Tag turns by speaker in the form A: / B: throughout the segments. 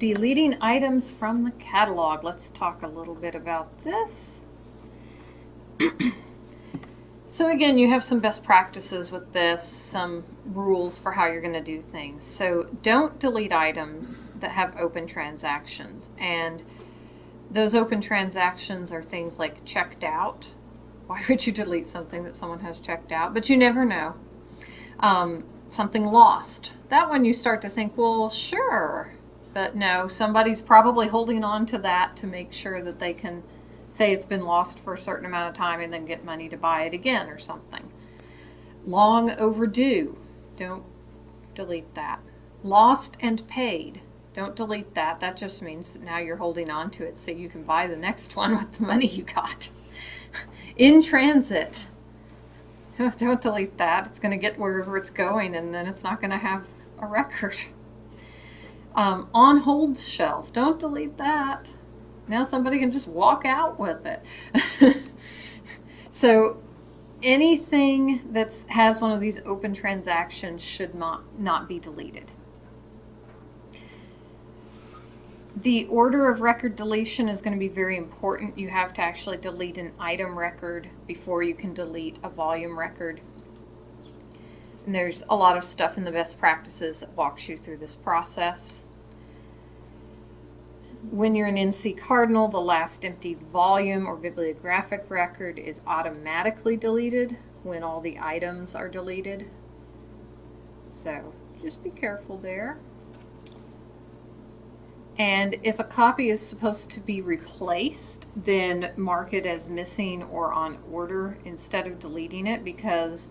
A: Deleting items from the catalog. Let's talk a little bit about this. So again, you have some best practices with this, some rules for how you're going to do things. So don't delete items that have open transactions. And those open transactions are things like checked out. Why would you delete something that someone has checked out? But you never know. Something lost. That one you start to think, well, sure. But no, somebody's probably holding on to that to make sure that they can say it's been lost for a certain amount of time and then get money to buy it again or something. Long overdue. Don't delete that. Lost and paid. Don't delete that. That just means that now you're holding on to it so you can buy the next one with the money you got. In transit. Don't delete that. It's going to get wherever it's going and then it's not going to have a record. On hold shelf. Don't delete that. Now somebody can just walk out with it. So anything that has one of these open transactions should not be deleted. The order of record deletion is going to be very important. You have to actually delete an item record before you can delete a volume record. And there's a lot of stuff in the best practices that walks you through this process. When you're in NC Cardinal, the last empty volume or bibliographic record is automatically deleted when all the items are deleted. So just be careful there. And if a copy is supposed to be replaced, then mark it as missing or on order instead of deleting it, because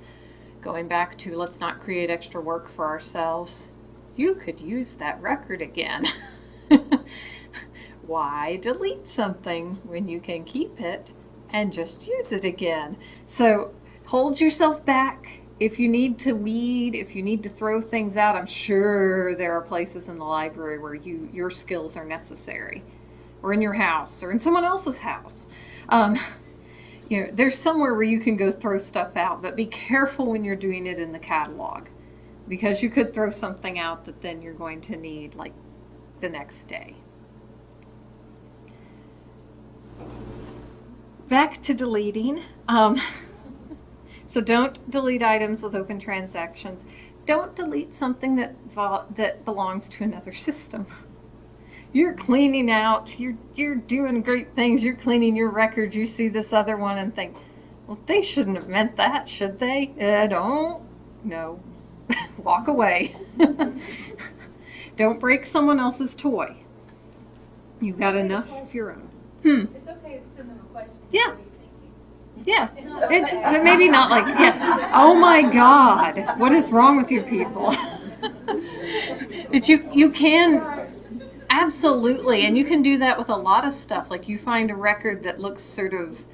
A: going back to let's not create extra work for ourselves, you could use that record again. Why delete something when you can keep it and just use it again? So hold yourself back. If you need to weed, if you need to throw things out, I'm sure there are places in the library where your skills are necessary, or in your house, or in someone else's house. There's somewhere where you can go throw stuff out, but be careful when you're doing it in the catalog, because you could throw something out that then you're going to need like the next day. Back to deleting. So don't delete items with open transactions. Don't delete something that belongs to another system. You're cleaning out, you're doing great things, you're cleaning your records, you see this other one and think, well, they shouldn't have meant that, should they? Don't. No. Walk away. Don't break someone else's toy. You've got enough of your own.
B: It's okay to send them a question.
A: Yeah. Yeah, maybe not like, yeah. Oh my God, what is wrong with you people? But you can, absolutely, and you can do that with a lot of stuff. Like you find a record that looks sort of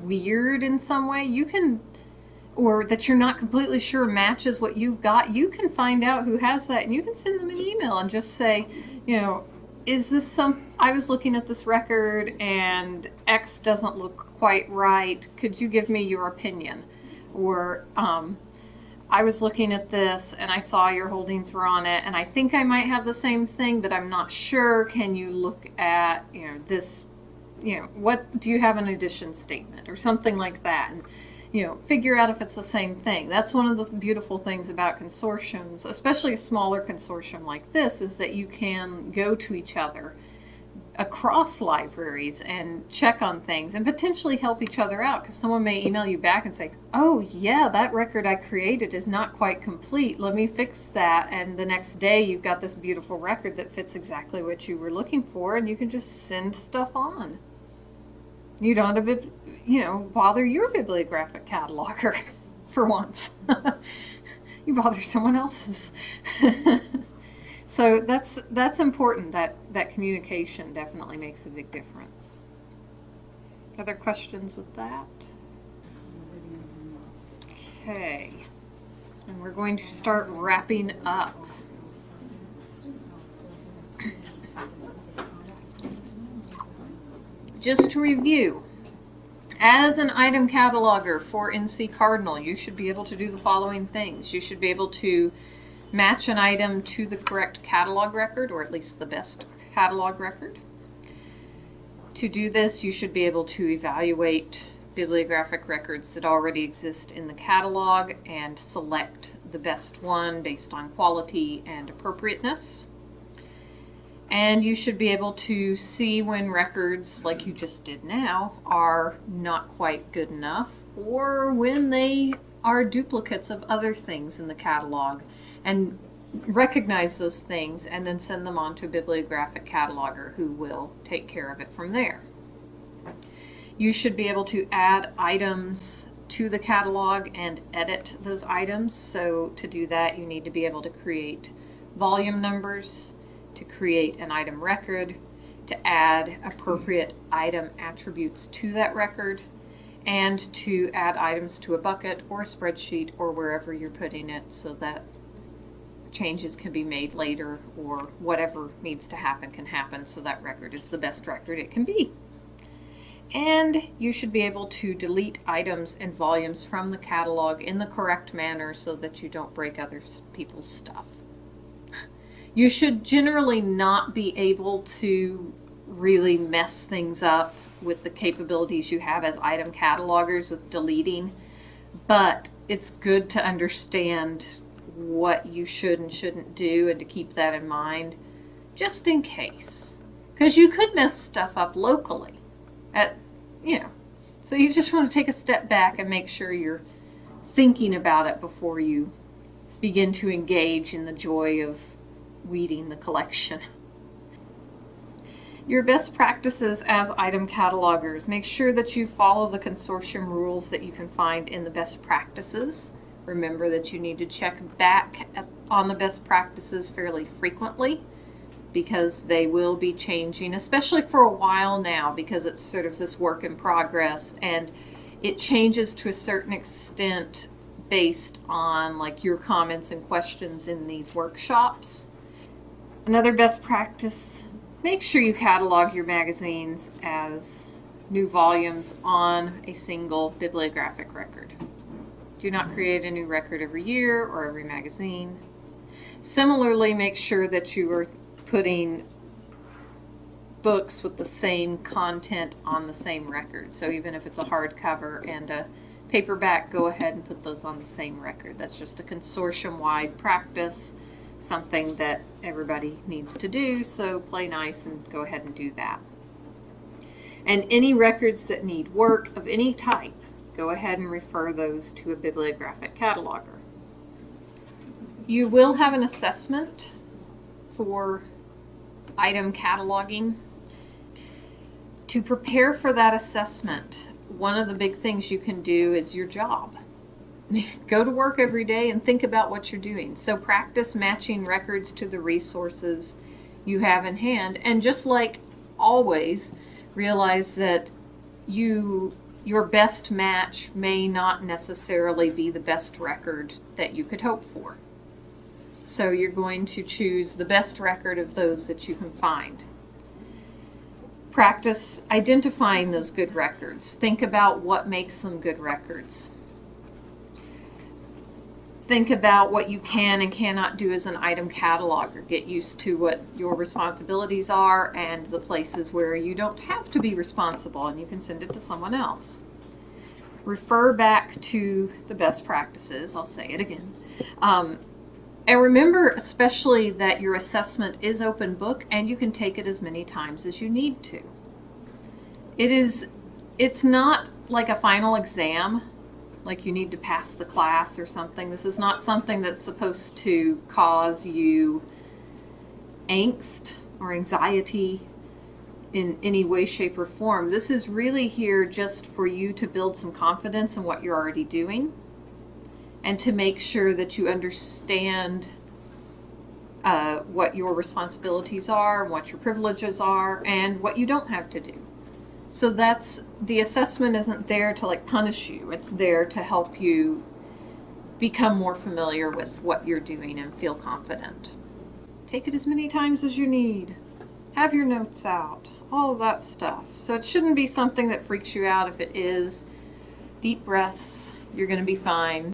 A: weird in some way, you can, or that you're not completely sure matches what you've got, you can find out who has that and you can send them an email and just say, is this I was looking at this record and X doesn't look quite right. Could you give me your opinion? Or I was looking at this and I saw your holdings were on it and I think I might have the same thing, but I'm not sure. Can you look at, this, what do you have an addition statement or something like that? And, figure out if it's the same thing. That's one of the beautiful things about consortiums, especially a smaller consortium like this, is that you can go to each other across libraries and check on things and potentially help each other out, because someone may email you back and say, oh yeah, that record I created is not quite complete, let me fix that, and the next day you've got this beautiful record that fits exactly what you were looking for and you can just send stuff on. You don't have to bother your bibliographic cataloger for once. You bother someone else's. So that's important. That communication definitely makes a big difference. Other questions with that? Okay. And we're going to start wrapping up. Just to review, as an item cataloger for NC Cardinal, you should be able to do the following things. You should be able to match an item to the correct catalog record, or at least the best catalog record. To do this, you should be able to evaluate bibliographic records that already exist in the catalog and select the best one based on quality and appropriateness. And you should be able to see when records, like you just did now, are not quite good enough, or when they are duplicates of other things in the catalog, and recognize those things and then send them on to a bibliographic cataloger who will take care of it from there. You should be able to add items to the catalog and edit those items. So to do that, you need to be able to create volume numbers, to create an item record, to add appropriate item attributes to that record, and to add items to a bucket or a spreadsheet or wherever you're putting it so that changes can be made later, or whatever needs to happen can happen so that record is the best record it can be. And you should be able to delete items and volumes from the catalog in the correct manner so that you don't break other people's stuff. You should generally not be able to really mess things up with the capabilities you have as item catalogers with deleting, but it's good to understand what you should and shouldn't do and to keep that in mind just in case, because you could mess stuff up locally so you just want to take a step back and make sure you're thinking about it before you begin to engage in the joy of weeding the collection. Your best practices as item catalogers: make sure that you follow the consortium rules that you can find in the best practices. Remember that you need to check back on the best practices fairly frequently, because they will be changing, especially for a while now, because it's sort of this work in progress, and it changes to a certain extent based on like your comments and questions in these workshops. Another best practice: make sure you catalog your magazines as new volumes on a single bibliographic record. Do not create a new record every year or every magazine. Similarly, make sure that you are putting books with the same content on the same record. So even if it's a hardcover and a paperback, go ahead and put those on the same record. That's just a consortium-wide practice, something that everybody needs to do, so play nice and go ahead and do that. And any records that need work of any type, go ahead and refer those to a bibliographic cataloger. You will have an assessment for item cataloging. To prepare for that assessment, one of the big things you can do is your job. Go to work every day and think about what you're doing. So practice matching records to the resources you have in hand. And just like always, realize that your best match may not necessarily be the best record that you could hope for. So you're going to choose the best record of those that you can find. Practice identifying those good records. Think about what makes them good records. Think about what you can and cannot do as an item cataloger. Get used to what your responsibilities are and the places where you don't have to be responsible and you can send it to someone else. Refer back to the best practices. I'll say it again. And remember especially that your assessment is open book and you can take it as many times as you need to. It's not like a final exam, like you need to pass the class or something. This is not something that's supposed to cause you angst or anxiety in any way, shape, or form. This is really here just for you to build some confidence in what you're already doing and to make sure that you understand what your responsibilities are, and what your privileges are, and what you don't have to do. So the assessment isn't there to like punish you. It's there to help you become more familiar with what you're doing and feel confident. Take it as many times as you need. Have your notes out, all of that stuff. So it shouldn't be something that freaks you out. If it is, deep breaths, you're going to be fine.